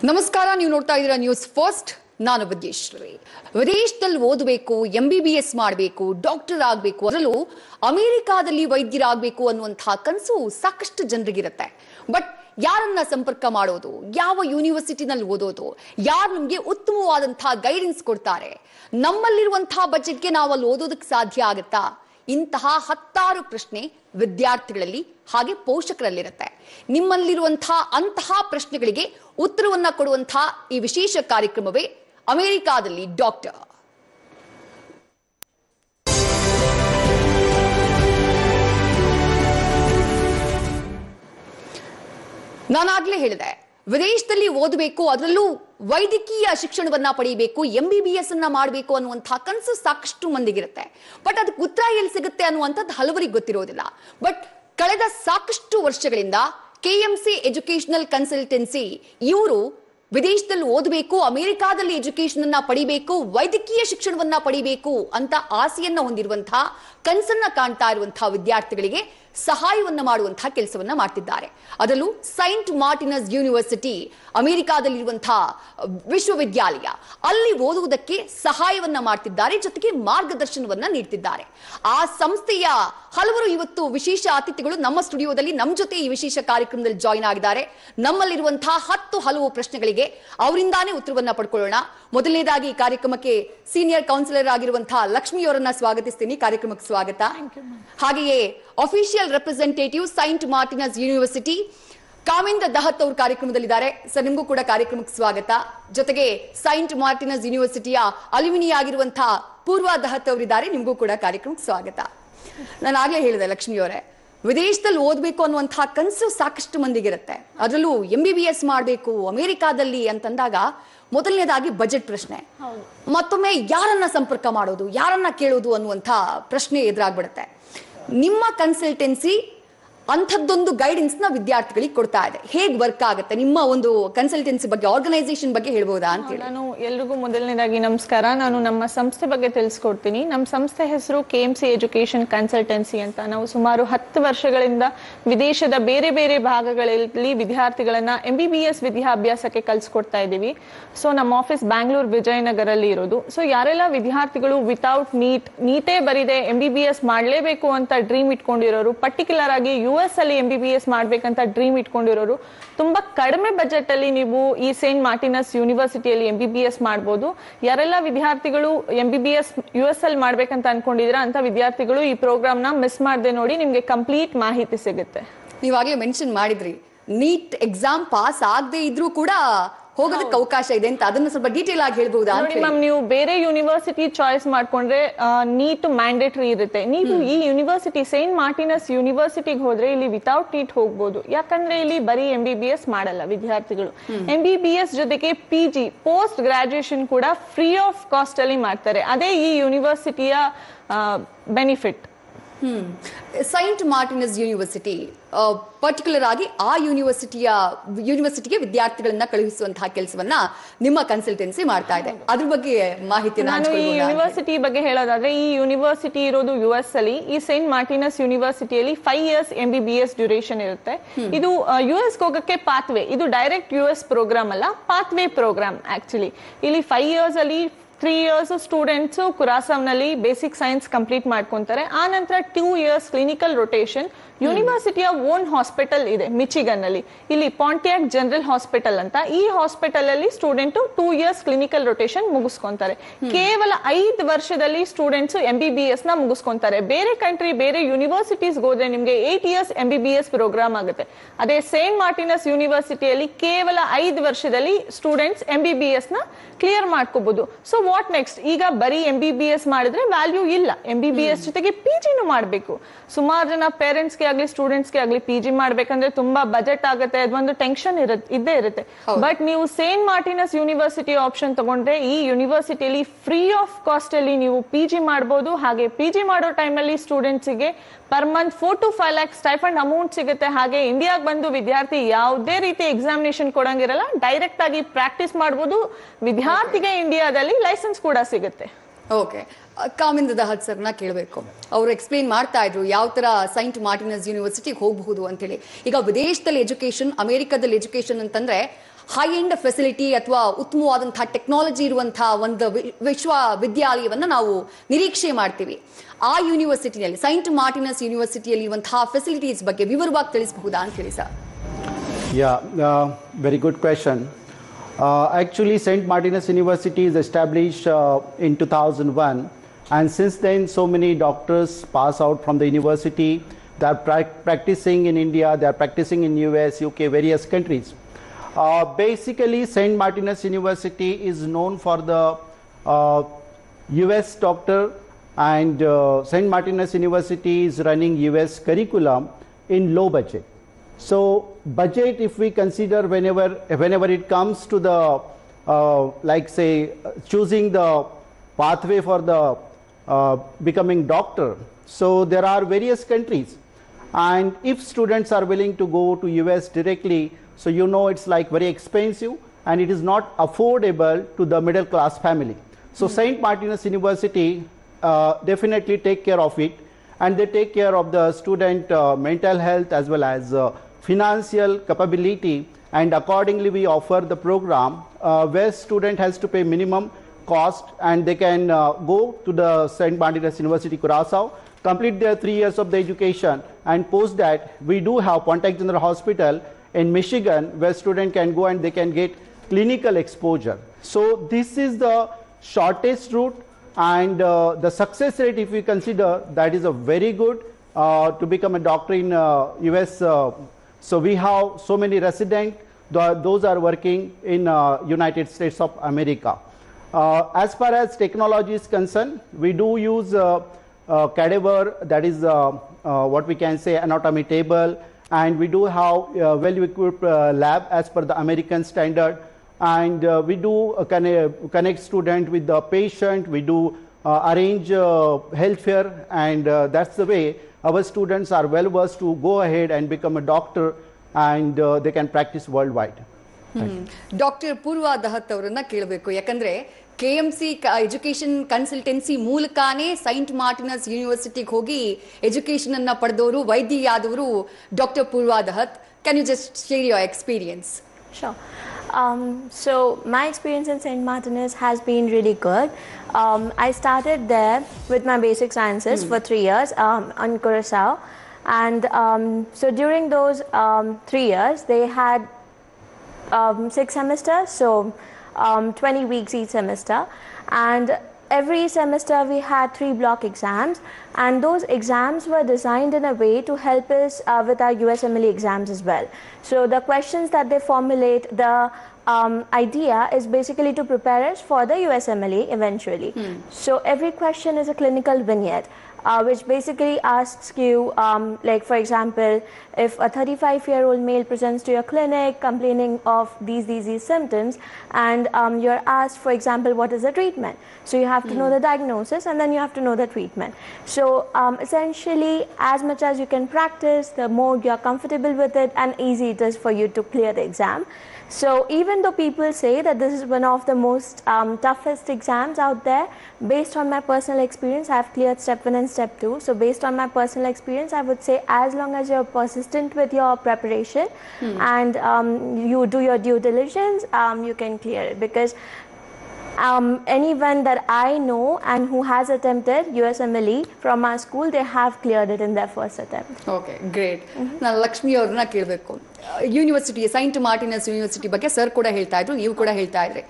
ನಮಸ್ಕಾರ, ನೀವು ನೋಡ್ತಾ ಇದ್ದೀರಾ ನ್ಯೂಸ್ ಫಸ್ಟ್. ನಾನು ವಿದ್ಯೇಶ್ವರಿ. ವಿದೇಶದಲ್ಲಿ ಓದಬೇಕು, MBBS ಮಾಡಬೇಕು, ಡಾಕ್ಟರ್ ಆಗಬೇಕು, ಅದರಲ್ಲೂ ಅಮೆರಿಕಾದಲ್ಲಿ ವೈದ್ಯರಾಗಬೇಕು ಅನ್ನುವಂತಹ ಕನಸು ಸಾಕಷ್ಟು ಜನರಿಗಿರುತ್ತೆ. ಬಟ್ ಯಾರನ್ನ ಸಂಪರ್ಕ ಮಾಡೋದು, ಯಾವ ಯೂನಿವರ್ಸಿಟಿನಲ್ಲಿ ಓದೋದು, ಯಾರು ನಮಗೆ ಉತ್ತಮವಾದಂತಹ ಗೈಡೆನ್ಸ್ ಕೊಡ್ತಾರೆ, ನಮ್ಮಲ್ಲಿರುವಂತಹ ಬಜೆಟ್ಗೆ ನಾವು ಅಲ್ಲಿ ಓದೋದಕ್ಕೆ ಸಾಧ್ಯ ಆಗುತ್ತಾ? ಇಂತಹ ಹತ್ತಾರು ಪ್ರಶ್ನೆ ವಿದ್ಯಾರ್ಥಿಗಳಲ್ಲಿ ಹಾಗೆ ಪೋಷಕರಲ್ಲಿರುತ್ತೆ. ನಿಮ್ಮಲ್ಲಿರುವಂತಹ ಅಂತಹ ಪ್ರಶ್ನೆಗಳಿಗೆ ಉತ್ತರವನ್ನ ಕೊಡುವಂತಹ ಈ ವಿಶೇಷ ಕಾರ್ಯಕ್ರಮವೇ ಅಮೆರಿಕಾದಲ್ಲಿ ಡಾಕ್ಟರ್. ನಾನಾಗ್ಲೇ ಹೇಳಿದೆ, ವಿದೇಶದಲ್ಲಿ ಓದಬೇಕು, ಅದರಲ್ಲೂ ವೈದ್ಯಕೀಯ ಶಿಕ್ಷಣವನ್ನ ಪಡೆಯಬೇಕು, MBBS ಅನ್ನ ಮಾಡಬೇಕು ಅನ್ನುವಂತಹ ಕನಸು ಸಾಕಷ್ಟು ಮಂದಿಗಿರುತ್ತೆ. ಬಟ್ ಅದಕ್ಕೆ ಉತ್ತರ ಎಲ್ಲಿ ಸಿಗುತ್ತೆ ಅನ್ನುವಂಥದ್ದು ಹಲವರಿಗೆ ಗೊತ್ತಿರೋದಿಲ್ಲ. ಬಟ್ ಕಳೆದ ಸಾಕಷ್ಟು ವರ್ಷಗಳಿಂದ KMC ಎಜುಕೇಶನಲ್ ಕನ್ಸಲ್ಟೆನ್ಸಿ ಇವರು ವಿದೇಶದಲ್ಲಿ ಓದಬೇಕು, ಅಮೆರಿಕಾದಲ್ಲಿ ಎಜುಕೇಶನ್ ಅನ್ನ ಪಡಿಬೇಕು, ವೈದ್ಯಕೀಯ ಶಿಕ್ಷಣವನ್ನ ಪಡಿಬೇಕು ಅಂತ ಆಸೆಯನ್ನ ಹೊಂದಿರುವಂತಹ, ಕನಸನ್ನ ಕಾಣ್ತಾ ಇರುವಂತಹ ವಿದ್ಯಾರ್ಥಿಗಳಿಗೆ ಸಹಾಯವನ್ನ ಮಾಡುವಂತಹ ಕೆಲಸವನ್ನ ಮಾಡ್ತಿದ್ದಾರೆ. ಅದರಲ್ಲೂ ಸೈಂಟ್ ಮಾರ್ಟಿನಸ್ ಯೂನಿವರ್ಸಿಟಿ ಅಮೆರಿಕಾದಲ್ಲಿರುವಂತಹ ವಿಶ್ವವಿದ್ಯಾಲಯ, ಅಲ್ಲಿ ಓದುವುದಕ್ಕೆ ಸಹಾಯವನ್ನ ಮಾಡ್ತಿದ್ದಾರೆ, ಜೊತೆಗೆ ಮಾರ್ಗದರ್ಶನವನ್ನ ನೀಡ್ತಿದ್ದಾರೆ. ಆ ಸಂಸ್ಥೆಯ ಹಲವರು ಇವತ್ತು ವಿಶೇಷ ಅತಿಥಿಗಳು ನಮ್ಮ ಸ್ಟುಡಿಯೋದಲ್ಲಿ ನಮ್ಮ ಜೊತೆ ಈ ವಿಶೇಷ ಕಾರ್ಯಕ್ರಮದಲ್ಲಿ ಜಾಯಿನ್ ಆಗಿದ್ದಾರೆ. ನಮ್ಮಲ್ಲಿರುವಂತಹ ಹಲವು ಪ್ರಶ್ನೆಗಳಿಗೆ ಅವರಿಂದಾನೇ ಉತ್ತರವನ್ನ ಪಡ್ಕೊಳ್ಳೋಣ. ಮೊದಲನೇದಾಗಿ ಈ ಕಾರ್ಯಕ್ರಮಕ್ಕೆ ಸೀನಿಯರ್ ಕೌನ್ಸಿಲರ್ ಆಗಿರುವಂತಹ ಲಕ್ಷ್ಮಿ ಅವರನ್ನ ಸ್ವಾಗತಿಸ್ತೀನಿ. ಕಾರ್ಯಕ್ರಮಕ್ಕೆ ಸ್ವಾಗತ. ಹಾಗೆಯೇ ಅಫಿಷಿಯಲ್ ರೆಪ್ರೆಸೆಂಟೇಟಿವ್ ಸೈಂಟ್ ಮಾರ್ಟಿನಸ್ ಯೂನಿವರ್ಸಿಟಿ ಕಾಮಿಂದ ದಹತ್ ಅವರು ಕಾರ್ಯಕ್ರಮದಲ್ಲಿದ್ದಾರೆ. ಸರ್, ನಿಮಗೂ ಕೂಡ ಕಾರ್ಯಕ್ರಮಕ್ಕೆ ಸ್ವಾಗತ. ಜೊತೆಗೆ ಸೈಂಟ್ ಮಾರ್ಟಿನಸ್ ಯೂನಿವರ್ಸಿಟಿಯ ಅಲ್ಯುಮಿನಿ ಆಗಿರುವಂತಹ ಪೂರ್ವ ದಹತ್ ಅವರಿದ್ದಾರೆ, ನಿಮಗೂ ಕೂಡ ಕಾರ್ಯಕ್ರಮಕ್ಕೆ ಸ್ವಾಗತ. ನಾನು ಆಗ್ಲೇ ಹೇಳಿದೆ ಲಕ್ಷ್ಮಿ ಅವರೇ, ವಿದೇಶದಲ್ಲಿ ಓದಬೇಕು ಅನ್ನುವಂತಹ ಕನಸು ಸಾಕಷ್ಟು ಮಂದಿಗಿರುತ್ತೆ. ಅದರಲ್ಲೂ MBBS ಮಾಡಬೇಕು ಅಮೆರಿಕಾದಲ್ಲಿ ಅಂತಂದಾಗ ಮೊದಲನೇದಾಗಿ ಬಜೆಟ್ ಪ್ರಶ್ನೆ, ಮತ್ತೊಮ್ಮೆ ಯಾರನ್ನ ಸಂಪರ್ಕ ಮಾಡೋದು, ಯಾರನ್ನ ಕೇಳೋದು ಅನ್ನುವಂಥ ಪ್ರಶ್ನೆ ಎದುರಾಗ್ಬಿಡುತ್ತೆ. ನಿಮ್ಮ ಕನ್ಸಲ್ಟೆನ್ಸಿ ಅಂಥದ್ದೊಂದು ಗೈಡೆನ್ಸ್ ನ ವಿದ್ಯಾರ್ಥಿಗಳಿಗೆ ಕೊಡ್ತಾ ಇದೆ. ಹೇಗೆ ವರ್ಕ್ ಆಗುತ್ತೆ ನಿಮ್ಮ ಒಂದು ಕನ್ಸಲ್ಟೆನ್ಸಿ ಬಗ್ಗೆ, ಆರ್ಗನೈಸೇಷನ್ ಬಗ್ಗೆ ಹೇಳ್ಬೋದಾ ಅಂತ ಹೇಳಿ? ನಾನು ಎಲ್ರಿಗೂ ಮೊದಲನೇದಾಗಿ ನಮಸ್ಕಾರ. ನಾನು ನಮ್ಮ ಸಂಸ್ಥೆ ಬಗ್ಗೆ ತಿಳಿಸ್ಕೊಡ್ತೀನಿ. ನಮ್ಮ ಸಂಸ್ಥೆ ಹೆಸರು KMC ಎಜುಕೇಶನ್ ಕನ್ಸಲ್ಟೆನ್ಸಿ ಅಂತ. ನಾವು ಸುಮಾರು 10 ವರ್ಷಗಳಿಂದ ವಿದೇಶದ ಬೇರೆ ಬೇರೆ ಭಾಗಗಳಲ್ಲಿ ವಿದ್ಯಾರ್ಥಿಗಳನ್ನ MBBS ವಿದ್ಯಾಭ್ಯಾಸಕ್ಕೆ ಕಲಿಸ್ಕೊಡ್ತಾ ಇದ್ದೀವಿ. ಸೊ ನಮ್ಮ ಆಫೀಸ್ ಬ್ಯಾಂಗ್ಳೂರ್ ವಿಜಯನಗರಲ್ಲಿ ಇರೋದು. ಸೊ ಯಾರೆಲ್ಲ ವಿದ್ಯಾರ್ಥಿಗಳು ವಿತೌಟ್ ನೀಟೇ ಬರಿದೆ MBBS ಮಾಡಲೇಬೇಕು ಅಂತ ಡ್ರೀಮ್ ಇಟ್ಕೊಂಡಿರೋರು, ಪರ್ಟಿಕ್ಯುಲರ್ ಆಗಿ US ಅಲ್ಲಿ MBBS ಮಾಡ್ಬೇಕಂತ ಡ್ರೀಮ್ ಇಟ್ಕೊಂಡಿರೋರು, ತುಂಬಾ ಕಡಿಮೆ ಬಜೆಟ್ ಅಲ್ಲಿ ನೀವು ಈ ಸೇಂಟ್ ಮಾರ್ಟಿನಸ್ ಯೂನಿವರ್ಸಿಟಿಯಲ್ಲಿ MBBS ಮಾಡಬಹುದು. ಯಾರೆಲ್ಲ ವಿದ್ಯಾರ್ಥಿಗಳು MBBS US ಅಲ್ಲಿ ಮಾಡ್ಬೇಕಂತ ಅನ್ಕೊಂಡಿದ್ರ ಅಂತ ವಿದ್ಯಾರ್ಥಿಗಳು ಈ ಪ್ರೋಗ್ರಾಮ್ ನ ಮಿಸ್ ಮಾಡದೆ ನೋಡಿ, ನಿಮ್ಗೆ ಕಂಪ್ಲೀಟ್ ಮಾಹಿತಿ ಸಿಗುತ್ತೆ. ನೀವಾಗ್ಲೇ ಮೆನ್ಷನ್ ಮಾಡಿದ್ರಿ, ನೀಟ್ ಎಕ್ಸಾಮ್ ಪಾಸ್ ಆಗದೆ ಇದ್ರೂ ಕೂಡ ಹೋಗೋದಕ್ಕೆ ಅವಕಾಶ ಇದೆ ಅಂತ. ಅದನ್ನ ಸ್ವಲ್ಪ ಡೀಟೇಲ್ ಆಗಿ ಹೇಳ್ಬಹುದಾ? ನೋಡಿ ಮ್ಯಾಮ್, ನೀವು ಬೇರೆ ಯೂನಿವರ್ಸಿಟಿ ಚಾಯ್ಸ್ ಮಾಡ್ಕೊಂಡ್ರೆ ನೀಟ್ ಮ್ಯಾಂಡೇಟರಿ ಇರುತ್ತೆ. ನೀವು ಈ ಯೂನಿವರ್ಸಿಟಿ ಸೇಂಟ್ ಮಾರ್ಟಿನಸ್ ಯೂನಿವರ್ಸಿಟಿಗೆ ಹೋದ್ರೆ ಇಲ್ಲಿ ವಿತೌಟ್ ನೀಟ್ ಹೋಗ್ಬೋದು. ಯಾಕಂದ್ರೆ ಇಲ್ಲಿ ಬರೀ MBBS ಮಾಡಲ್ಲ ವಿದ್ಯಾರ್ಥಿಗಳು. MBBS ಜೊತೆಗೆ PG ಪೋಸ್ಟ್ ಗ್ರಾಜುಯೇಷನ್ ಕೂಡ ಫ್ರೀ ಆಫ್ ಕಾಸ್ಟ್ ಅಲ್ಲಿ ಮಾಡ್ತಾರೆ. ಅದೇ ಈ ಯೂನಿವರ್ಸಿಟಿಯ ಬೆನಿಫಿಟ್. ಸೈಂಟ್ ಮಾರ್ಟಿನಸ್ ಯೂನಿವರ್ಸಿಟಿ ಪರ್ಟಿಕ್ಯುಲರ್ ಆಗಿ ಆ ಯೂನಿವರ್ಸಿಟಿಗೆ ವಿದ್ಯಾರ್ಥಿಗಳನ್ನ ಕಳುಹಿಸುವಂತಹ ಕೆಲಸವನ್ನ ನಿಮ್ಮ ಕನ್ಸಲ್ಟೆನ್ಸಿ ಮಾಡ್ತಾ ಇದೆ. ಅದ್ರ ಬಗ್ಗೆ ಮಾಹಿತಿ ನಾನು ಈ ಯೂನಿವರ್ಸಿಟಿ ಬಗ್ಗೆ ಹೇಳೋದಾದ್ರೆ, ಈ ಯೂನಿವರ್ಸಿಟಿ ಇರೋದು US ಅಲ್ಲಿ. ಈ ಸೇಂಟ್ ಮಾರ್ಟಿನಸ್ ಯೂನಿವರ್ಸಿಟಿಯಲ್ಲಿ 5 years MBBS ಡ್ಯೂರೇಷನ್ ಇರುತ್ತೆ. ಇದು US ಹೋಗಕ್ಕೆ ಪಾತ್ವೇ, ಇದು ಡೈರೆಕ್ಟ್ US ಪ್ರೋಗ್ರಾಮ್ ಅಲ್ಲ, ಪಾತ್ವೇ ಪ್ರೋಗ್ರಾಮ್ ಆಕ್ಚುಲಿ. ಇಲ್ಲಿ 5 years ಅಲ್ಲಿ 3 years ಸ್ಟೂಡೆಂಟ್ಸ್ ಕುರಾಸಾವ್ನಲ್ಲಿ ಬೇಸಿಕ್ ಸೈನ್ಸ್ ಕಂಪ್ಲೀಟ್ ಮಾಡ್ಕೊಂತಾರೆ. ಆ ನಂತರ 2 years ಕ್ಲಿನಿಕಲ್ ರೊಟೇಷನ್ ಯೂನಿವರ್ಸಿಟಿಯ ಓನ್ ಹಾಸ್ಪಿಟಲ್ ಇದೆ ಮಿಚಿಗನ್ ಅಲ್ಲಿ. ಇಲ್ಲಿ ಪಾಂಟಿಯಾಕ್ ಜನರಲ್ ಹಾಸ್ಪಿಟಲ್ ಅಂತ, ಈ ಹಾಸ್ಪಿಟಲ್ ಅಲ್ಲಿ ಸ್ಟೂಡೆಂಟ್ 2 years ಕ್ಲಿನಿಕಲ್ ರೊಟೇಷನ್ ಮುಗಿಸ್ಕೊಂತಾರೆ. ಕೇವಲ 5 ವರ್ಷದಲ್ಲಿ ಸ್ಟೂಡೆಂಟ್ಸ್ MBBS ನ ಮುಗಿಸ್ಕೊಂತಾರೆ. ಬೇರೆ ಕಂಟ್ರಿ, ಬೇರೆ ಯೂನಿವರ್ಸಿಟೀಸ್ ಹೋದ್ರೆ ನಿಮ್ಗೆ 8 years MBBS ಪ್ರೋಗ್ರಾಮ್ ಆಗುತ್ತೆ. ಅದೇ ಸೇಂಟ್ ಮಾರ್ಟಿನಸ್ ಯೂನಿವರ್ಸಿಟಿಯಲ್ಲಿ ಕೇವಲ 5 ವರ್ಷದಲ್ಲಿ ಸ್ಟೂಡೆಂಟ್ಸ್ MBBS ನ ಕ್ಲಿಯರ್ ಮಾಡ್ಕೋಬಹುದು. So what next? ಈಗ ಬರೀ MBBS ಮಾಡಿದ್ರೆ ವ್ಯಾಲ್ಯೂ ಇಲ್ಲ, MBBS ಜೊತೆಗೆ PG ನು ಮಾಡಬೇಕು. ಸುಮಾರು ಜನ ಪೇರೆಂಟ್ಸ್ ಆಗ್ಲಿ ಸ್ಟೂಡೆಂಟ್ಸ್ಗೆ ಆಗ್ಲಿ PG ಮಾಡ್ಬೇಕಂದ್ರೆ ತುಂಬಾ ಬಜೆಟ್ ಆಗುತ್ತೆ, ಅದೊಂದು ಟೆನ್ಷನ್ ಇದ್ದೇ ಇರುತ್ತೆ. ಬಟ್ ನೀವು ಸೇಂಟ್ ಮಾರ್ಟಿನಸ್ ಯೂನಿವರ್ಸಿಟಿ ಆಪ್ಷನ್ ತಗೊಂಡ್ರೆ ಈ ಯೂನಿವರ್ಸಿಟಿಯಲ್ಲಿ ಫ್ರೀ ಆಫ್ ಕಾಸ್ಟ್ ಅಲ್ಲಿ ನೀವು PG ಮಾಡಬಹುದು. ಹಾಗೆ PG ಮಾಡೋ ಟೈಮ್ ಅಲ್ಲಿ ಸ್ಟೂಡೆಂಟ್ಸ್ ಗೆ per month 4 to 5 lakhs stipend amount ಸಿಗುತ್ತೆ. ಹಾಗೆ ಇಂಡಿಯಾಗ್ ಬಂದು ವಿದ್ಯಾರ್ಥಿ ಯಾವುದೇ ರೀತಿ ಎಕ್ಸಾಮಿನೇಷನ್ ಕೊಡಂಗಿರಲ್ಲ, ಡೈರೆಕ್ಟ್ ಆಗಿ ಪ್ರಾಕ್ಟೀಸ್ ಮಾಡಬಹುದು. ವಿದ್ಯಾರ್ಥಿಗೆ ಇಂಡಿಯಾದಲ್ಲಿ ಲೈಸೆನ್ಸ್ ಕೂಡ ಸಿಗುತ್ತೆ. ಓಕೆ, ಕಾಮಿಂದ ದಹತ್ ಸರ್ನ ಕೇಳಬೇಕು. ಅವರು ಎಕ್ಸ್ಪ್ಲೇನ್ ಮಾಡ್ತಾ ಇದ್ರು ಯಾವ ತರ ಸೈಂಟ್ ಮಾರ್ಟಿನಸ್ ಯೂನಿವರ್ಸಿಟಿಗೆ ಹೋಗಬಹುದು ಅಂತ ಹೇಳಿ. ಈಗ ವಿದೇಶದಲ್ಲಿ ಎಜುಕೇಶನ್, ಅಮೆರಿಕದಲ್ಲಿ ಎಜುಕೇಶನ್ ಅಂತಂದ್ರೆ ಹೈ ಎಂಡ್ ಫೆಸಿಲಿಟಿ ಅಥವಾ ಉತ್ತಮವಾದಂತಹ ಟೆಕ್ನಾಲಜಿ ಇರುವಂತಹ ಒಂದು ವಿಶ್ವವಿದ್ಯಾಲಯವನ್ನ ನಾವು ನಿರೀಕ್ಷೆ ಮಾಡ್ತೀವಿ. ಆ ಯೂನಿವರ್ಸಿಟಿಯಲ್ಲಿ, ಸೈಂಟ್ ಮಾರ್ಟಿನಸ್ ಯೂನಿವರ್ಸಿಟಿಯಲ್ಲಿ ಇರುವಂತಹ ಫೆಸಿಲಿಟೀಸ್ ಬಗ್ಗೆ ವಿವರವಾಗಿ ತಿಳಿಸಬಹುದಾ ಅಂತ ಹೇಳಿ sir. Very good question. Actually, St. Martinus University is established in 2001, and since then so many doctors pass out from the university. They are practicing in India, they are practicing in US, UK, various countries. Basically, St. Martinus University is known for the US doctor, and St. Martinus University is running US curriculum in low budget. So budget, if we consider whenever it comes to the like say choosing the pathway for the becoming doctor, so there are various countries, and if students are willing to go to US directly, so you know it's like very expensive and it is not affordable to the middle class family. So St. Martinus University definitely take care of it, and they take care of the student mental health as well as financial capability, and accordingly we offer the program where student has to pay minimum cost, and they can go to the St. Martinus University Curaçao, complete their 3 years of the education, and post that we do have Pontiac General Hospital in Michigan where student can go and they can get clinical exposure. So this is the shortest route, and the success rate, if we consider, that is a very good to become a doctor in US. So we have so many residents, those are working in United States of America. As far as technology is concerned, we do use cadaver, that is what we can say anatomy table, and we do have well-equipped lab as per the American standard, and we do connect student with the patient, we do arrange health fair, and that's the way our students are well versed to go ahead and become a doctor, and they can practice worldwide. Doctor Poorva Dahat ಅವರನ್ನ ಕೇಳಬೇಕು, ಯಾಕಂದ್ರೆ KMC education consultancy ಮೂಲಕನೇ Saint Martinus ಯೂನಿವರ್ಸಿಟಿಗೆ ಹೋಗಿ education ಅನ್ನ ಪಡೆದವರು, ವೈದ್ಯಯಾದವರು doctor Poorva Dahat. Can you just share your experience? Sure. So my experience in St. Martinus has been really good. I started there with my basic sciences for 3 years on Curaçao, and so during those 3 years they had 6 semesters, so 20 weeks each semester, and every semester we had 3 block exams, and those exams were designed in a way to help us with our USMLE exams as well. So the questions that they formulate, the idea is basically to prepare us for the USMLE eventually. So every question is a clinical vignette, which basically asks you, like for example, if a 35-year-old male presents to your clinic complaining of these symptoms, and you're asked, for example, what is the treatment? So you have to know the diagnosis, and then you have to know the treatment. So essentially, as much as you can practice, the more you're comfortable with it, and easy it is for you to clear the exam. So even though people say that this is one of the most toughest exams out there, based on my personal experience, I have cleared step 1 and step 2. So based on my personal experience, I would say as long as you're persistent with your preparation and you do your due diligence, you can clear it. Because anyone that I know and who has attempted USMLE from our school, they have cleared it in their first attempt. Okay, great. ನಾನು ಲಕ್ಷ್ಮಿ ಅವ್ರನ್ನ ಕೇಳಬೇಕು, university Saint ಮಾರ್ಟಿನಸ್ university ಬಗ್ಗೆ sir ಕೂಡ ಹೇಳ್ತಾ ಇದ್ರು, ನೀವು ಕೂಡ ಹೇಳ್ತಾ ಇದ್ರಿ,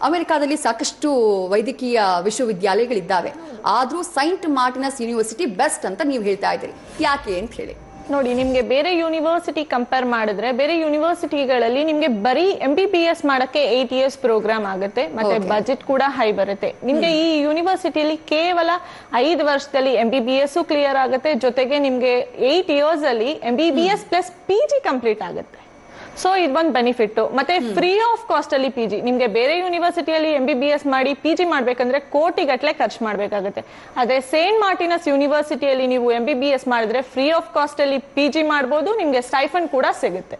ಅಮೆರಿಕಾದಲ್ಲಿ ಸಾಕಷ್ಟು ವೈದ್ಯಕೀಯ ವಿಶ್ವವಿದ್ಯಾಲಯಗಳಿದ್ದಾವೆ, ಆದ್ರೂ ಸೈಂಟ್ ಮಾರ್ಟಿನಸ್ ಯೂನಿವರ್ಸಿಟಿ ಬೆಸ್ಟ್ ಅಂತ ನೀವು ಹೇಳ್ತಾ ಇದ್ರಿ. ಯಾಕೆ ಅಂತ ಹೇಳಿ? ನೋಡಿ, ನಿಮ್ಗೆ ಬೇರೆ ಯೂನಿವರ್ಸಿಟಿ ಕಂಪೇರ್ ಮಾಡಿದ್ರೆ ಬೇರೆ ಯೂನಿವರ್ಸಿಟಿಗಳಲ್ಲಿ ನಿಮ್ಗೆ ಬರೀ MBBS ಮಾಡಕ್ಕೆ 8 years ಪ್ರೋಗ್ರಾಮ್ ಆಗುತ್ತೆ, ಮತ್ತೆ ಬಜೆಟ್ ಕೂಡ ಹೈ ಬರುತ್ತೆ. ನಿಮ್ಗೆ ಈ ಯೂನಿವರ್ಸಿಟಿಯಲ್ಲಿ ಕೇವಲ 5 ವರ್ಷದಲ್ಲಿ MBBS ಕ್ಲಿಯರ್ ಆಗುತ್ತೆ, ಜೊತೆಗೆ ನಿಮ್ಗೆ 8 years ಅಲ್ಲಿ MBBS ಪ್ಲಸ್ PG ಕಂಪ್ಲೀಟ್ ಆಗುತ್ತೆ. ಸೊ ಇದೊಂದು ಬೆನಿಫಿಟ್. ಮತ್ತೆ ಫ್ರೀ ಆಫ್ ಕಾಸ್ಟ್ ಅಲ್ಲಿ PG. ನಿಮ್ಗೆ ಬೇರೆ ಯೂನಿವರ್ಸಿಟಿಯಲ್ಲಿ MBBS ಮಾಡಿ PG ಮಾಡ್ಬೇಕಂದ್ರೆ ಕೋಟಿಗಟ್ಟಲೆ ಖರ್ಚು ಮಾಡ್ಬೇಕಾಗುತ್ತೆ. ಅದೇ ಸೇಂಟ್ ಮಾರ್ಟಿನಸ್ ಯೂನಿವರ್ಸಿಟಿಯಲ್ಲಿ ನೀವು MBBS ಮಾಡಿದ್ರೆ ಫ್ರೀ ಆಫ್ ಕಾಸ್ಟ್ ಅಲ್ಲಿ PG ಮಾಡ್ಬೋದು, ನಿಮ್ಗೆ ಸ್ಟೈಫಂಡ್ ಕೂಡ ಸಿಗುತ್ತೆ.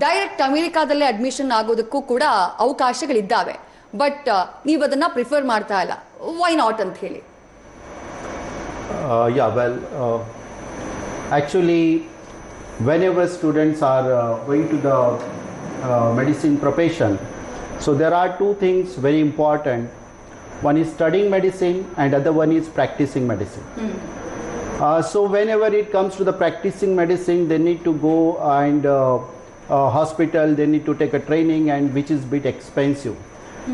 ಡೈರೆಕ್ಟ್ ಅಮೆರಿಕಾದಲ್ಲೇ ಅಡ್ಮಿಷನ್ ಆಗೋದಕ್ಕೂ ಕೂಡ ಅವಕಾಶಗಳಿದ್ದಾವೆ, ಬಟ್ ನೀವು ಅದನ್ನ ಪ್ರಿಫರ್ ಮಾಡ್ತಾ ಇಲ್ಲ. ವೈ ನಾಟ್ ಅಂತ ಹೇಳಿ? Actually, whenever students are going to the medicine profession. So there are two things very important. One is studying medicine and other one is practicing medicine. So whenever it comes to the practicing medicine, they need to go and hospital, they need to take a training, and which is a bit expensive.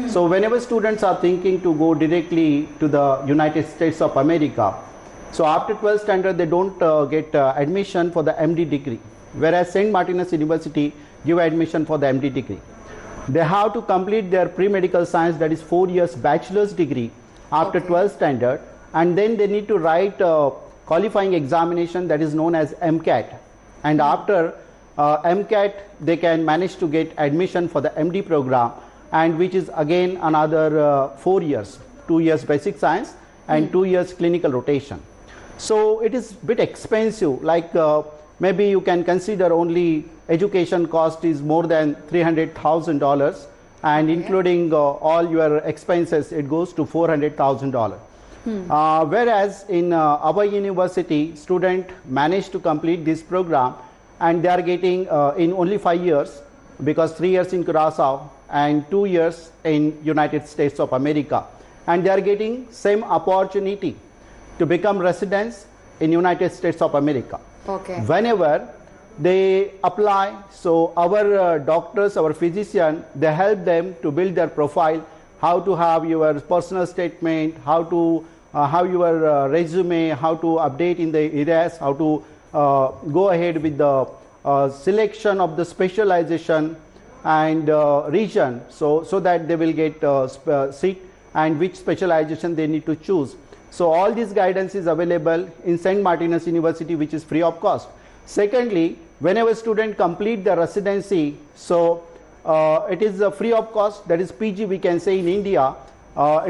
So whenever students are thinking to go directly to the United States of America, so after 12th standard they don't get admission for the MD degree, whereas St. Martinus University give admission for the MD degree. They have to complete their pre-medical science, that is 4 years bachelor's degree after 12th standard, and then they need to write a qualifying examination that is known as MCAT, and after MCAT they can manage to get admission for the MD program, and which is again another 4 years, 2 years basic science and 2 years clinical rotation. So it is a bit expensive, like maybe you can consider only education cost is more than $300,000, and including all your expenses it goes to $400,000. Whereas in our university, student managed to complete this program and they are getting in only 5 years, because 3 years in Curacao and 2 years in United States of America, and they are getting same opportunity to become residents in United States of America. Okay. Whenever they apply, so our doctors, our physician, they help them to build their profile, how to have your personal statement, how to have your resume, how to update in the areas, how to go ahead with the selection of the specialization and region, so that they will get seat and which specialization they need to choose. So all this guidance is available in St. Martinus University, which is free of cost. Secondly, whenever student complete the residency, so it is free of cost, that is PG we can say in India.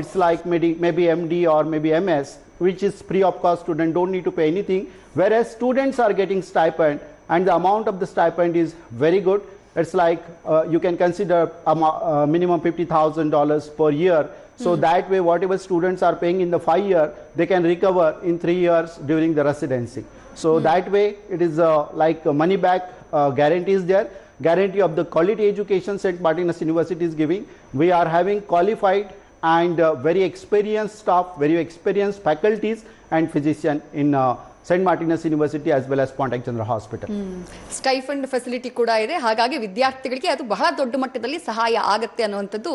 It's like maybe MD or maybe MS, which is free of cost, student don't need to pay anything, whereas students are getting stipend, and the amount of the stipend is very good. It's like you can consider a minimum $50,000 per year. So that way whatever students are paying in the 5 year, they can recover in 3 years during the residency. So that way it is like money back guarantee is there, guarantee of the quality education St. Martinus University is giving. We are having qualified and very experienced staff, very experienced faculties and physician in St. Martinus University as well as Pontiac General Hospital. Stipend facility ಕೂಡ ಇದೆ, ಹಾಗಾಗಿ ವಿದ್ಯಾರ್ಥಿಗಳಿಗೆ ಅದು ಬಹಳ ದೊಡ್ಡ ಮಟ್ಟದಲ್ಲಿ ಸಹಾಯ ಆಗತ್ತೆ ಅನ್ನುವಂಥದ್ದು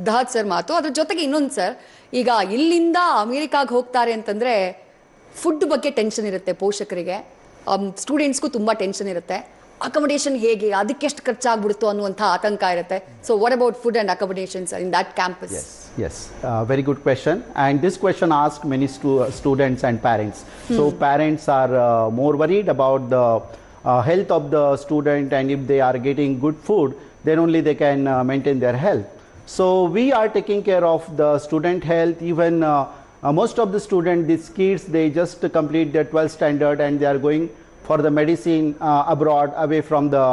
ದಹತ್ ಸರ್ ಮಾತು. ಅದ್ರ ಜೊತೆಗೆ ಇನ್ನೊಂದು ಸರ್, ಈಗ ಇಲ್ಲಿಂದ ಅಮೆರಿಕಾಗೆ ಹೋಗ್ತಾರೆ ಅಂತಂದ್ರೆ ಫುಡ್ ಬಗ್ಗೆ ಟೆನ್ಷನ್ ಇರುತ್ತೆ ಪೋಷಕರಿಗೆ, ಸ್ಟೂಡೆಂಟ್ಸ್ಗೂ ತುಂಬಾ ಟೆನ್ಷನ್ ಇರುತ್ತೆ. ಅಕಾಮಡೇಷನ್ ಹೇಗೆ, ಅದಕ್ಕೆ ಎಷ್ಟು ಖರ್ಚಾಗ್ಬಿಡುತ್ತೋ ಅನ್ನುವಂಥ ಆತಂಕ ಇರುತ್ತೆ. So what about food and accommodations in that campus? Yes, very good question, and this question asked many students and parents. So parents are more worried about the health of the student, and if they are getting good food, then only they can maintain their health. So we are taking care of the student health. Even most of the students, these kids, they just complete their 12th standard and they are going for the medicine abroad, away from the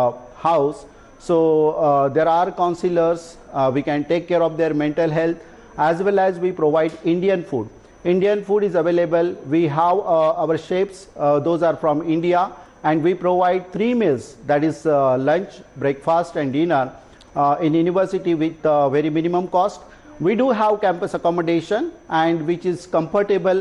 house. So there are counselors, we can take care of their mental health, as well as we provide Indian food. Indian food is available. We have our chefs, those are from India, and we provide 3 meals, that is lunch, breakfast and dinner in university with very minimum cost. We do have campus accommodation, and which is comfortable,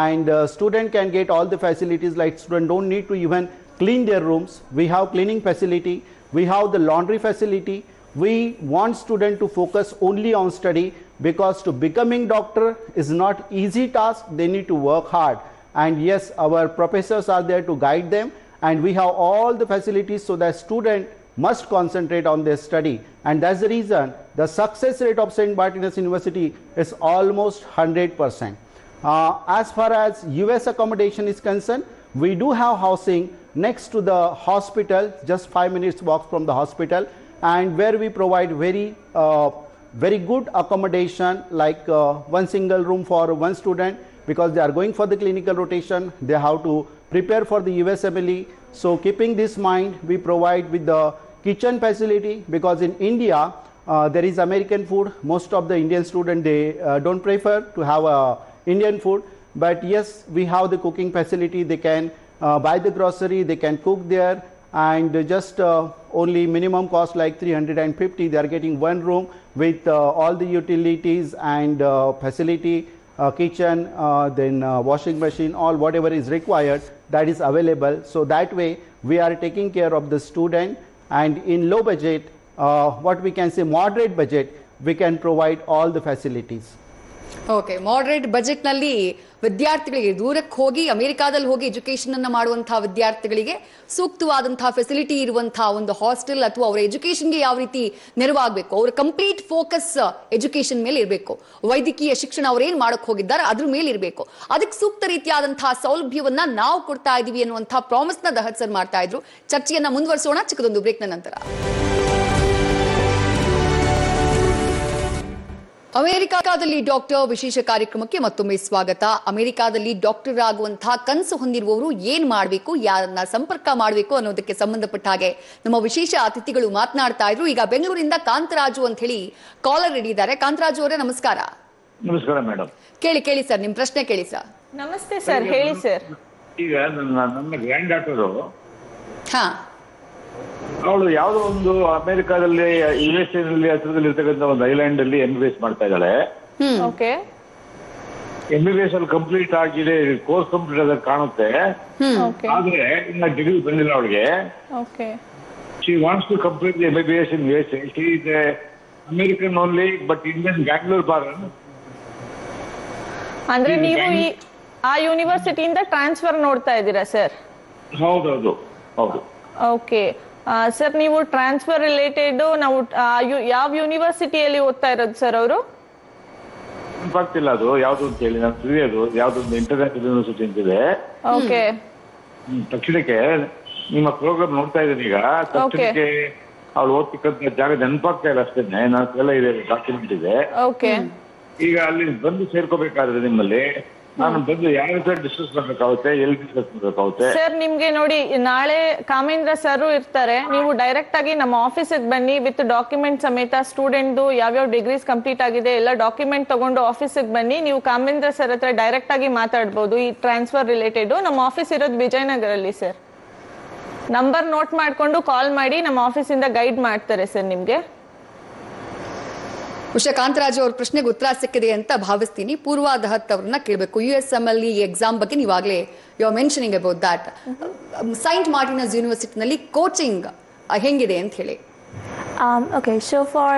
and student can get all the facilities, like student don't need to even clean their rooms. We have cleaning facility, we have the laundry facility. We want student to focus only on study, because to becoming doctor is not easy task, they need to work hard, and yes, our professors are there to guide them, and we have all the facilities so that student must concentrate on their study, and that's the reason the success rate of St. Martinus University is almost 100%. As far as US accommodation is concerned, we do have housing next to the hospital, just 5 minutes walk from the hospital, and where we provide very good accommodation, like one single room for one student, because they are going for the clinical rotation, they have to prepare for the USMLE. So keeping this mind, we provide with the kitchen facility, because in India there is American food. Most of the Indian students, they don't prefer to have Indian food, but yes, we have the cooking facility. They can buy the grocery, they can cook there, and just only minimum cost like 350, they are getting one room with all the utilities and facility, kitchen, then washing machine, all whatever is required, that is available. So that way we are taking care of the student, and in low budget, what we can say moderate budget, we can provide all the facilities. Okay, moderate budget ನಲ್ಲಿ ವಿದ್ಯಾರ್ಥಿಗಳಿಗೆ ದೂರಕ್ಕೆ ಹೋಗಿ ಅಮೆರಿಕಾದಲ್ಲಿ ಹೋಗಿ education ಅನ್ನ ಮಾಡುವಂತಹ ವಿದ್ಯಾರ್ಥಿಗಳಿಗೆ ಸೂಕ್ತವಾದಂತಹ facility ಇರುವಂತಹ ಒಂದು ಹಾಸ್ಟೆಲ್ ಅಥವಾ ಅವರ ಎಜುಕೇಶನ್ಗೆ ಯಾವ ರೀತಿ ನೆರವಾಗಬೇಕು, ಅವರ ಕಂಪ್ಲೀಟ್ ಫೋಕಸ್ ಎಜುಕೇಶನ್ ಮೇಲೆ ಇರಬೇಕು. ವೈದ್ಯಕೀಯ ಶಿಕ್ಷಣ ಅವ್ರೇನ್ ಮಾಡಕ್ ಹೋಗಿದ್ದಾರೆ ಅದ್ರ ಮೇಲೆ ಇರಬೇಕು. ಅದಕ್ಕೆ ಸೂಕ್ತ ರೀತಿಯಾದಂತಹ ಸೌಲಭ್ಯವನ್ನ ನಾವು ಕೊಡ್ತಾ ಇದೀವಿ ಅನ್ನುವಂತಹ ಪ್ರಾಮಿಸ್ ನ ದಹತ್ ಸರ್ ಮಾಡ್ತಾ ಇದ್ರು. ಚರ್ಚೆಯನ್ನ ಮುಂದುವರಿಸೋಣ ಚಿಕ್ಕದೊಂದು ಬ್ರೇಕ್ ನ ನಂತರ. ಅಮೆರಿಕಾದಲ್ಲಿ ಡಾಕ್ಟರ್ ವಿಶೇಷ ಕಾರ್ಯಕ್ರಮಕ್ಕೆ ಮತ್ತೊಮ್ಮೆ ಸ್ವಾಗತ. ಅಮೆರಿಕಾದಲ್ಲಿ ಡಾಕ್ಟರ್ ಆಗುವಂತಹ ಕನಸು ಹೊಂದಿರುವವರು ಏನ್ ಮಾಡಬೇಕು, ಯಾರನ್ನ ಸಂಪರ್ಕ ಮಾಡಬೇಕು ಅನ್ನೋದಕ್ಕೆ ಸಂಬಂಧಪಟ್ಟ ಹಾಗೆ ನಮ್ಮ ವಿಶೇಷ ಅತಿಥಿಗಳು ಮಾತನಾಡ್ತಾ ಇದ್ರು. ಈಗ ಬೆಂಗಳೂರಿಂದ ಕಾಂತರಾಜು ಅಂತ ಹೇಳಿ ಕಾಲರ್ ರೆಡಿ ಇದ್ದಾರೆ. ಕಾಂತರಾಜು ಅವರೇ ನಮಸ್ಕಾರ. ನಮಸ್ಕಾರ ಮೇಡಮ್. ಕೇಳಿ ಸರ್, ನಿಮ್ ಪ್ರಶ್ನೆ ಕೇಳಿ ಸರ್. ನಮಸ್ತೆ ಸರ್, ಹೇಳಿ ಸರ್. ಈಗ ನನ್ನ ಗ್ರ್ಯಾಂಡ್ ಡಾಟರು ಹಾ, ಅವಳು ಯಾವುದೋ ಒಂದು ಅಮೆರಿಕಾದಲ್ಲಿ USA ನಲ್ಲಿ ಹತ್ರದಲ್ಲಿ ಇರ್ತಕ್ಕಂಥ ಒಂದು ಐಲ್ಯಾಂಡ್ ಅಲ್ಲಿ MBBS ಮಾಡ್ತಾ ಇದ್ದಾಳೆ. ಓಕೆ, MBBS ಅಲ್ಲಿ ಕಂಪ್ಲೀಟ್ ಆಗಿದೆ, ಕೋರ್ಸ್ ಕಂಪ್ಲೀಟ್ ಆದಾಗ ಕಾಣುತ್ತೆ. ಆದ್ರೆ ಇನ್ನ ಡಿಗ್ರಿ ಬಂದಿಲ್ಲ ಅವಳಿಗೆ. Okay, she wants to complete MBBS in USA. She is American only but Indian Bangalore born. ಅಂದ್ರೆ ನೀವು ಆ ಯೂನಿವರ್ಸಿಟಿಯಿಂದ ಟ್ರಾನ್ಸ್ಫರ್ ನೋಡ್ತಾ ಇದ್ದೀರಾ ಸರ್? ಹೌದೌದು ಹೌದು. ಓಕೆ ಸರ್, ನೀವು ಟ್ರಾನ್ಸ್ಫರ್ ರಿಲೇಟೆಡ್ ನಾವು ಯಾವ ಯೂನಿವರ್ಸಿಟಿಯಲ್ಲಿ ಓದ್ತಾ ಇರೋದು ಸರ್ ಅವರು? ನೆನಪಾಗ್ತಿಲ್ಲ ಅದು ಯಾವ್ದು ಅಂತ ಹೇಳಿ. ನಾನು ತಿಳಿಯೋದು ಯಾವ್ದೊಂದು ಇಂಟರ್ನ್ಯಾಷನಲ್ ಯೂನಿವರ್ಸಿಟಿ ಅಂತಿದೆ. ಓಕೆ, ತಕ್ಷಣಕ್ಕೆ ನಿಮ್ಮ ಪ್ರೋಗ್ರಾಮ್ ನೋಡ್ತಾ ಇದ್ದೀನಿ ಈಗ. ತಕ್ಷಣಕ್ಕೆ ಅವಳು ಓದ್ತಕ್ಕಂಥ ಜಾಗ ನೆನಪಾಗ್ತಾ ಇಲ್ಲ ಅಷ್ಟೇನೆ. ಎಲ್ಲ ಇದೆ, ಡಾಕ್ಯುಮೆಂಟ್ ಇದೆ. ಓಕೆ, ಈಗ ಅಲ್ಲಿ ಬಂದು ಸೇರ್ಕೋಬೇಕಾದ್ರೆ ನಿಮ್ಮಲ್ಲಿ ನಾನು ಬಂದು ಯಾವ ರೀತಿ ಡಿಸ್ಕಸ್ ಮಾಡ್ಬೇಕಾಗುತ್ತೆ, ಎಲ್ಲಿ ಡಿಸ್ಕಸ್ ಮಾಡ್ಬೇಕಾಗುತ್ತೆ? ಸರ್ ನಿಮ್ಗೆ ನೋಡಿ, ನಾಳೆ ಕಾಮೇಂದ್ರ ಸರ್ ಇರ್ತಾರೆ. ನೀವು ಡೈರೆಕ್ಟ್ ಆಗಿ ನಮ್ಮ ಆಫೀಸಿಗೆ ಬನ್ನಿ ವಿತ್ ಡಾಕ್ಯುಮೆಂಟ್ ಸಮೇತ. ಸ್ಟೂಡೆಂಟ್ ಯಾವ್ಯಾವ ಡಿಗ್ರೀಸ್ ಕಂಪ್ಲೀಟ್ ಆಗಿದೆ ಎಲ್ಲ ಡಾಕ್ಯುಮೆಂಟ್ ತಗೊಂಡು ಆಫೀಸಿಗೆ ಬನ್ನಿ. ನೀವು ಕಾಮೇಂದ್ರ ಸರ್ ಹತ್ರ ಡೈರೆಕ್ಟ್ ಆಗಿ ಮಾತಾಡ್ಬೋದು ಈ ಟ್ರಾನ್ಸ್ಫರ್ ರಿಲೇಟೆಡ್. ನಮ್ಮ ಆಫೀಸ್ ಇರೋದು ವಿಜಯನಗರಲ್ಲಿ ಸರ್. ನಂಬರ್ ನೋಟ್ ಮಾಡ್ಕೊಂಡು ಕಾಲ್ ಮಾಡಿ, ನಮ್ಮ ಆಫೀಸಿಂದ ಗೈಡ್ ಮಾಡ್ತಾರೆ ಸರ್ ನಿಮ್ಗೆ. ಕಾಂತರಾಜು ಅವ್ರ ಪ್ರಶ್ನೆಗೆ ಉತ್ತರ ಸಿಕ್ಕಿದೆ ಅಂತ ಭಾವಿಸ್ತೀನಿ. ಪೂರ್ವ ದಹತ್ ಅವ್ರನ್ನ ಕೇಳಬೇಕು. USMLE ಎಕ್ಸಾಮ್ ಬಗ್ಗೆ ನೀವಾಗಲೇ you are mentioning about that. Saint Martinus ಯೂನಿವರ್ಸಿಟಿನಲ್ಲಿ ಕೋಚಿಂಗ್ ಹೆಂಗಿದೆ ಅಂತ ಹೇಳಿ. Okay, so for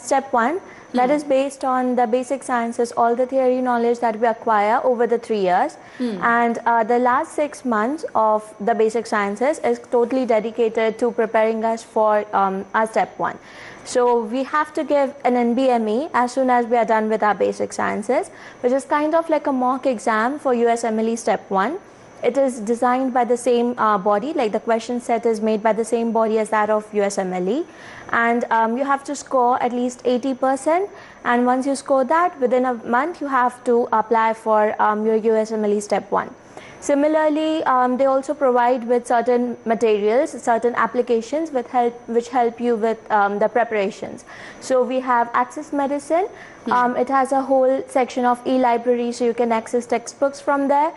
step 1, that is based on the basic sciences, all the theory knowledge that we acquire over the 3 years. And the last 6 months of the basic sciences is totally dedicated to preparing us for our step 1. So we have to give an NBME as soon as we are done with our basic sciences, which is kind of like a mock exam for USMLE step 1. It is designed by the same body, like the question set is made by the same body as that of USMLE. And you have to score at least 80%. And once you score that, within a month, you have to apply for your USMLE step 1. Similarly, they also provide with certain materials, certain applications which help you with the preparations. So we have Access Medicine. It has a whole section of e-library, so you can access textbooks from there.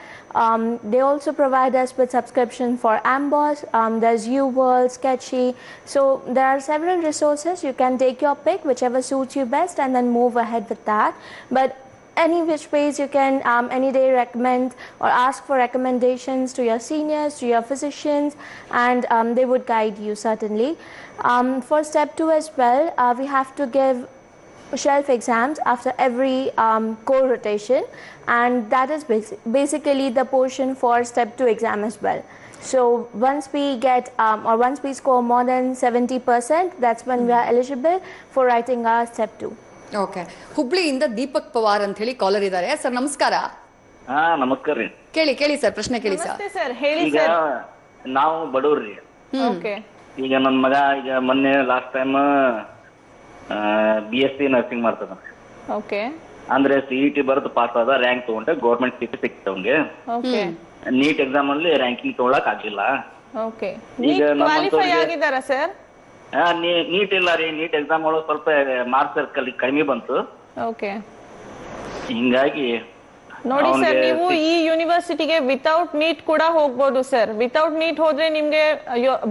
They also provide us with subscription for Amboss. There's UWorld, Sketchy. So there are several resources. You can take your pick, whichever suits you best, and then move ahead with that. But any which ways you can any day recommend or ask for recommendations to your seniors, to your physicians, and they would guide you certainly. For step 2 as well, we have to give shelf exams after every core rotation, and that is basically the portion for step 2 exam as well. So once we get or once we score more than 70%, that's when we are eligible for writing our step 2. ಓಕೆ, ಹುಬ್ಳಿಯಿಂದ ದೀಪಕ್ ಪವಾರ್ ಅಂತ ಹೇಳಿ collar ಇದ್ದಾರೆ. Sir ನಮಸ್ಕಾರ. ನಮಸ್ಕಾರ ರೀ. ಕೇಳಿ sir, ಪ್ರಶ್ನೆ ಕೇಳಿ ಸರ್. ಸರ್ ಹೇಳಿ ಈಗ ನಾವು ಬಡವ್ರಿ. ಓಕೆ, ಈಗ ನನ್ನ ಮಗ ಈಗ ಮೊನ್ನೆ ಲಾಸ್ಟ್ ಟೈಮ್ BSc ನರ್ಸಿಂಗ್ ಮಾಡ್ತದ. ಓಕೆ, ಅಂದ್ರೆ CET ಬರೆದು ಪಾಸ್ ಆದ, ರ್ಯಾಂಕ್ ತಗೊಂಡೆ, ಗೌರ್ಮೆಂಟ್ ಸೀಟ್ ಸಿಕ್ತು ಅವ್ನಿಗೆ. ಓಕೆ, ನೀಟ್ ಎಕ್ಸಾಮ್ ಅಲ್ಲಿ ರ್ಯಾಂಕಿಂಗ್ ತಗೊಳಕ್ ಆಗಿಲ್ಲ. ಓಕೆ, ಈಗ ಕ್ವಾಲಿಫೈ ಆಗಿದಾರಾ ಸರ್? ನೀಟ್ ಇಲ್ಲ ರೀ. ನೀಟ್ ಎಕ್ಸಾಮ್ ಒಳಗೆ ಸ್ವಲ್ಪ ಮಾರ್ಕ್ಸ್ ಕಡಿಮೆ ಬಂತು. ಓಕೆ, ಹಿಂಗಾಗಿ ನೋಡಿ ಸರ್, ಅವ್ನಿಗೆ ನೀವು ಈ ಯೂನಿವರ್ಸಿಟಿಗೆ ವಿತೌಟ್ ನೀಟ್ ಕೂಡ ಹೋಗ್ಬೋದು ಸರ್. ವಿತೌಟ್ ನೀಟ್ ಹೋದ್ರೆ ನಿಮ್ಗೆ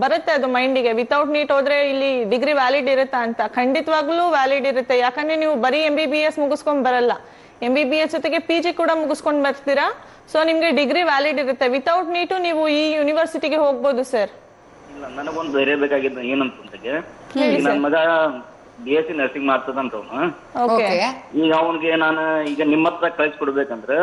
ಬರುತ್ತೆ ಅದು ಮೈಂಡಿಗೆ, ವಿತೌಟ್ ನೀಟ್ ಹೋದ್ರೆ ಇಲ್ಲಿ ಡಿಗ್ರಿ ವ್ಯಾಲಿಡ್ ಇರುತ್ತಾ ಅಂತ. ಖಂಡಿತವಾಗ್ಲೂ ವ್ಯಾಲಿಡ್ ಇರುತ್ತೆ, ಯಾಕಂದ್ರೆ ನೀವು ಬರೀ MBBS ಮುಗಿಸ್ಕೊಂಡ್ ಬರಲ್ಲ, MBBS ಜೊತೆಗೆ PG ಕೂಡ ಮುಗಿಸ್ಕೊಂಡ್ ಬರ್ತೀರಾ. ಸೊ ನಿಮ್ಗೆ ಡಿಗ್ರಿ ವ್ಯಾಲಿಡ್ ಇರುತ್ತೆ. ವಿತೌಟ್ ನೀಟು ನೀವು ಈ ಯೂನಿವರ್ಸಿಟಿಗೆ ಹೋಗ್ಬೋದು ಸರ್. ಇಲ್ಲ, ನನಗೊಂದು ಧೈರ್ಯ ಬೇಕಾಗಿದ್ದು ಏನಂತಂದ್ರೆ, ಈಗ ನನ್ನ ಮಗ BSc ನರ್ಸಿಂಗ್ ಮಾಡ್ತದಂತ ಅವನು. ಓಕೆ, ಈಗ ಅವನಿಗೆ ನಾನು ಈಗ ನಿಮ್ಮ ಹತ್ರ ಕಳಿಸ್ಕೊಡ್ಬೇಕಂದ್ರೆ,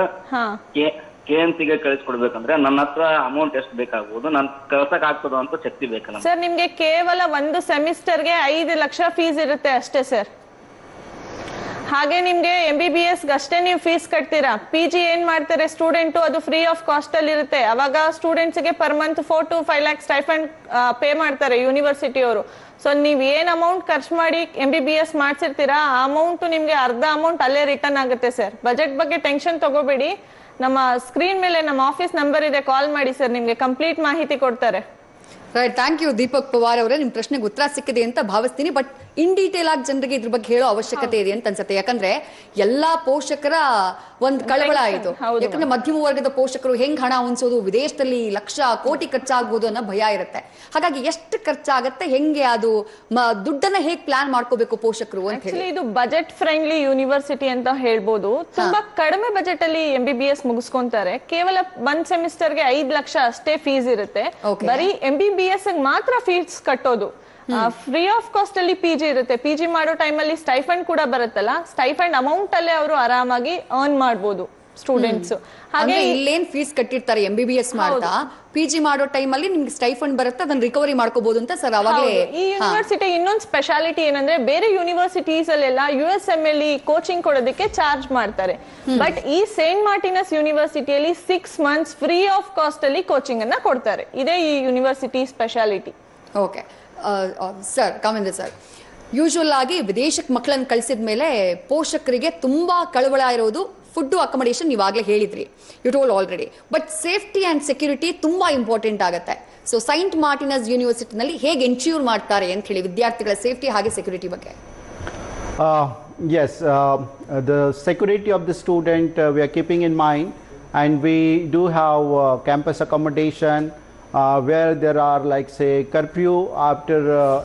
KMC ಗೆ ಕಳಿಸ್ಕೊಡ್ಬೇಕಂದ್ರೆ ನನ್ನ ಹತ್ರ ಅಮೌಂಟ್ ಎಷ್ಟು ಬೇಕಾಗ್ಬೋದು, ನಾನು ಕಳ್ಸಕ್ ಆಗ್ತದ ಅಂತ ಶಕ್ತಿ ಬೇಕಲ್ಲ ಸರ್. ನಿಮ್ಗೆ ಕೇವಲ ಒಂದು ಸೆಮಿಸ್ಟರ್ಗೆ 5 ಲಕ್ಷ ಫೀಸ್ ಇರುತ್ತೆ ಅಷ್ಟೇ ಸರ್. ಹಾಗೆ ನಿಮ್ಗೆ MBBS ಅಷ್ಟೇ ನೀವು ಫೀಸ್ ಕಟ್ತೀರಾ. PG ಏನ್ ಮಾಡ್ತಾರೆ ಸ್ಟೂಡೆಂಟ್, ಅದು ಫ್ರೀ ಆಫ್ ಕಾಸ್ಟ್ ಅಲ್ಲಿ ಇರುತ್ತೆ. ಅವಾಗ ಸ್ಟೂಡೆಂಟ್ಸ್ ಗೆ per month 4 to 5 lakhs stipend pay ಮಾಡ್ತಾರೆ ಯೂನಿವರ್ಸಿಟಿ ಅವರು. ಸೊ ನೀವ್ ಏನ್ ಅಮೌಂಟ್ ಖರ್ಚು ಮಾಡಿ MBBS ಮಾಡ್ಸಿರ್ತೀರಾ, ಆ ಅಮೌಂಟ್ ನಿಮ್ಗೆ ಅರ್ಧ ಅಮೌಂಟ್ ಅಲ್ಲೇ ರಿಟರ್ನ್ ಆಗುತ್ತೆ ಸರ್. ಬಜೆಟ್ ಬಗ್ಗೆ ಟೆನ್ಷನ್ ತಗೋಬೇಡಿ. ನಮ್ಮ ಸ್ಕ್ರೀನ್ ಮೇಲೆ ನಮ್ಮ ಆಫೀಸ್ ನಂಬರ್ ಇದೆ, ಕಾಲ್ ಮಾಡಿ ಸರ್, ನಿಮ್ಗೆ ಕಂಪ್ಲೀಟ್ ಮಾಹಿತಿ ಕೊಡ್ತಾರೆ. Right, thank you Deepak Pawar ಅವರೇ. ನಿಮ್ ಪ್ರಶ್ನೆಗೆ ಉತ್ತರ ಸಿಕ್ಕಿದೆ ಅಂತ ಭಾವಿಸ್ತೀನಿ. ಬಟ್ ಇನ್ ಡೀಟೇಲ್ ಆಗಿ ಜನರಿಗೆ ಇದ್ರ ಬಗ್ಗೆ ಹೇಳೋ ಅವಶ್ಯಕತೆ ಇದೆ ಅಂತ ಅನ್ಸುತ್ತೆ. ಯಾಕಂದ್ರೆ ಎಲ್ಲಾ ಪೋಷಕರ ಒಂದ್ ಕಳವಳ ಆಯಿತು. ಯಾಕಂದ್ರೆ ಮಧ್ಯಮ ವರ್ಗದ ಪೋಷಕರು ಹೆಂಗ್ ಹಣ ಹೊಂದಿಸೋದು, ವಿದೇಶದಲ್ಲಿ ಲಕ್ಷ ಕೋಟಿ ಖರ್ಚಾಗ್ಬೋದು ಅನ್ನೋ ಭಯ ಇರುತ್ತೆ. ಹಾಗಾಗಿ ಎಷ್ಟು ಖರ್ಚಾಗತ್ತೆ, ಹೆಂಗೆ ಅದು ದುಡ್ಡನ್ನ ಹೇಗ್ ಪ್ಲಾನ್ ಮಾಡ್ಕೋಬೇಕು ಪೋಷಕರು ಅಂತ ಹೇಳಿ. ಇದು ಬಜೆಟ್ ಫ್ರೆಂಡ್ಲಿ ಯೂನಿವರ್ಸಿಟಿ ಅಂತ ಹೇಳ್ಬೋದು. ತುಂಬಾ ಕಡಿಮೆ ಬಜೆಟ್ ಅಲ್ಲಿ MBBS ಮುಗಿಸ್ಕೊಂತಾರೆ. ಕೇವಲ ಒಂದ್ ಸೆಮಿಸ್ಟರ್ಗೆ 5 ಲಕ್ಷ ಅಷ್ಟೇ ಫೀಸ್ ಇರುತ್ತೆ. ಬರೀ MBBS ಮಾತ್ರ ಫೀಸ್ ಕಟ್ಟೋದು. ಫ್ರೀ ಆಫ್ ಕಾಸ್ಟ್ ಅಲ್ಲಿ PG ಇರುತ್ತೆ. PG ಮಾಡೋ ಟೈಮ್ ಅಲ್ಲಿ ಸ್ಟೈಫಂಡ್ ಕೂಡ ಬರುತ್ತಲ್ಲ, ಸ್ಟೈಫಂಡ್ ಅಮೌಂಟ್ ಅಲ್ಲೇ ಅವರು ಆರಾಮಾಗಿ ಅರ್ನ್ ಮಾಡಬಹುದು ಸ್ಟೂಡೆಂಟ್ಸ್. ಹಾಗೆ ಇಲ್ಲೇನ್ ಫೀಸ್ ಕಟ್ಟಿರ್ತಾರೆ MBBS ಮಾಡ್ತಾ, PG ಮಾಡೋ ಟೈಮ್ ಅಲ್ಲಿ ನಿಮ್ಗೆ ಸ್ಟೈಫಂಡ್ ಬರುತ್ತೆ, ಅದನ್ನ ರಿಕವರಿ ಮಾಡ್ಕೋಬಹುದು ಅಂತ ಸರ್. ಅವಾಗಲೇ ಈ ಯೂನಿವರ್ಸಿಟಿ ಇನ್ನೊಂದು ಸ್ಪೆಷಾಲಿಟಿ ಏನಂದ್ರೆ, ಬೇರೆ ಯೂನಿವರ್ಸಿಟೀಸ್ ಅಲ್ಲೆಲ್ಲ USML ಕೋಚಿಂಗ್ ಕೊಡೋದಕ್ಕೆ ಚಾರ್ಜ್ ಮಾಡ್ತಾರೆ. ಬಟ್ ಈ ಸೇಂಟ್ ಮಾರ್ಟಿನಸ್ ಯೂನಿವರ್ಸಿಟಿಯಲ್ಲಿ 6 months ಫ್ರೀ ಆಫ್ ಕಾಸ್ಟ್ ಅಲ್ಲಿ ಕೋಚಿಂಗ್ ಅನ್ನ ಕೊಡ್ತಾರೆ. ಇದೇ ಈ university speciality. Okay sir, Kamendra sir, usual ಆಗಿ ವಿದೇಶಕ್ಕೆ ಮಕ್ಕಳನ್ನು ಕಳಿಸಿದ ಮೇಲೆ ಪೋಷಕರಿಗೆ ತುಂಬಾ ಕಳವಳ ಇರೋದು ಫುಡ್ ಅಕಾಮಡೇಷನ್. ನೀವಾಗಲೇ ಹೇಳಿದ್ರಿ, you told already. But safety and security ತುಂಬಾ ಇಂಪಾರ್ಟೆಂಟ್ ಆಗುತ್ತೆ. ಸೊ ಸೈಂಟ್ ಮಾರ್ಟಿನಸ್ ಯೂನಿವರ್ಸಿಟಿನಲ್ಲಿ ಹೇಗೆ ಎನ್ಶ್ಯೂರ್ ಮಾಡ್ತಾರೆ ಅಂತ ಹೇಳಿ ವಿದ್ಯಾರ್ಥಿಗಳ ಸೇಫ್ಟಿ ಹಾಗೆ ಸೆಕ್ಯೂರಿಟಿ ಬಗ್ಗೆ? Yes, the security of the student we are keeping in mind, and we do have campus accommodation where there are, like, say, curfew after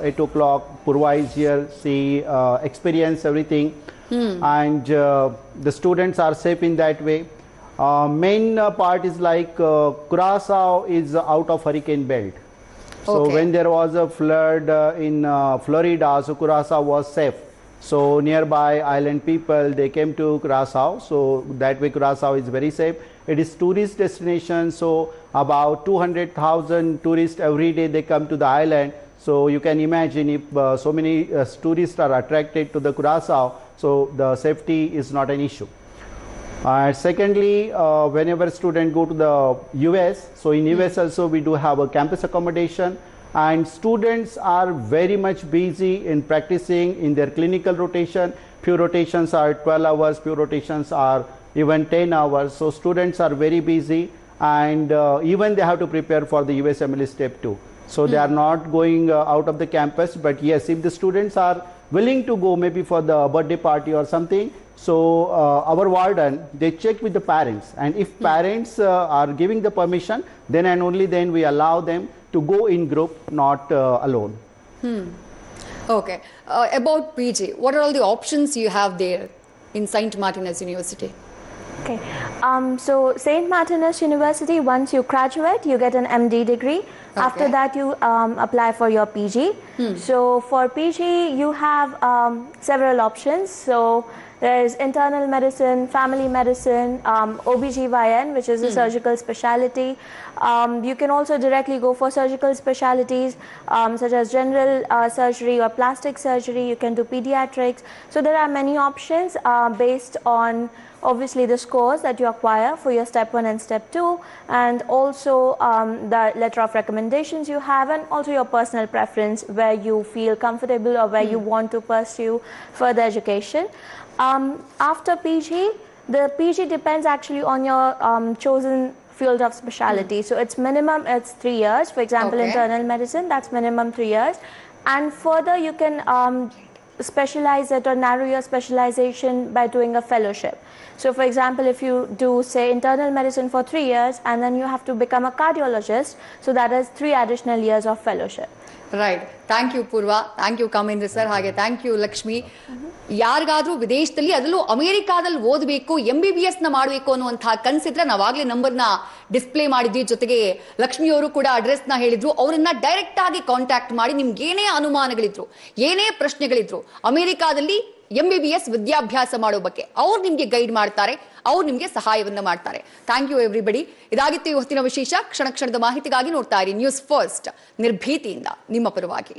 8 o'clock. Purva is here, she experience everything, and the students are safe in that way. Main part is like Curaçao is out of hurricane belt. So when there was a flood in Florida, so Curaçao was safe. So nearby island people, they came to Curaçao. So that way Curaçao is very safe. It is tourist destination. So about 200,000 tourists every day they come to the island. So you can imagine if so many tourists are attracted to the Curaçao, so the safety is not an issue. Secondly, whenever students go to the US, so in US also we do have a campus accommodation, and students are very much busy in practicing in their clinical rotation. Few rotations are 12 hours, few rotations are even 10 hours. So students are very busy, and even they have to prepare for the USMLE step 2. So they are not going out of the campus. But yes, if the students are willing to go maybe for the birthday party or something, so our warden, they check with the parents, and if parents are giving the permission, then and only then we allow them to go in group, not alone. Okay, about PG, what are all the options you have there in Saint Martinus University? Okay, so Saint Martinus University, once you graduate, you get an MD degree. After that, you apply for your PG. So for PG, you have several options. So there is internal medicine, family medicine, OBGYN, which is a surgical specialty. You can also directly go for surgical specialties such as general surgery or plastic surgery. You can do pediatrics. So there are many options based on obviously the scores that you acquire for your step 1 and step 2, and also the letter of recommendations you have, and also your personal preference where you feel comfortable or where you want to pursue further education. After PG, the PG depends actually on your chosen field of specialty. So it's minimum, it's 3 years. For example, internal medicine, that's minimum 3 years. And further, you can specialize it or narrow your specialization by doing a fellowship. So for example, if you do say internal medicine for 3 years and then you have to become a cardiologist, so that is 3 additional years of fellowship. Right. Thank you Purva, thank you Kamendra sir, ಹಾಗೆ thank you Lakshmi. ಯಾರಿಗಾದ್ರೂ ವಿದೇಶದಲ್ಲಿ ಅದರಲ್ಲೂ ಅಮೆರಿಕಾದಲ್ಲಿ ಓದಬೇಕು, MBBS ನ ಮಾಡಬೇಕು ಅನ್ನುವಂತಹ ಕನ್ಸಿದ್ರೆ ನಾವಾಗ್ಲೇ ನಂಬರ್ನ ಡಿಸ್ಪ್ಲೇ ಮಾಡಿದ್ವಿ, ಜೊತೆಗೆ ಲಕ್ಷ್ಮಿ ಅವರು ಕೂಡ ಅಡ್ರೆಸ್ ನ ಹೇಳಿದ್ರು. ಅವರನ್ನ ಡೈರೆಕ್ಟ್ ಆಗಿ ಕಾಂಟ್ಯಾಕ್ಟ್ ಮಾಡಿ ನಿಮ್ಗೆ ಏನೇ ಅನುಮಾನಗಳಿದ್ರು, ಏನೇ ಪ್ರಶ್ನೆಗಳಿದ್ರು ಅಮೆರಿಕಾದಲ್ಲಿ MBBS ವಿದ್ಯಾಭ್ಯಾಸ ಮಾಡೋ ಬಗ್ಗೆ ಅವ್ರು ನಿಮ್ಗೆ ಗೈಡ್ ಮಾಡ್ತಾರೆ, ಅವ್ರು ನಿಮ್ಗೆ ಸಹಾಯವನ್ನ ಮಾಡ್ತಾರೆ. Thank you everybody. ಇದಾಗಿತ್ತು ಇವತ್ತಿನ ವಿಶೇಷ. ಕ್ಷಣ ಕ್ಷಣದ ಮಾಹಿತಿಗಾಗಿ ನೋಡ್ತಾ ಇರಿ ನ್ಯೂಸ್ ಫಸ್ಟ್, ನಿರ್ಭೀತಿಯಿಂದ ನಿಮ್ಮ ಪರವಾಗಿ.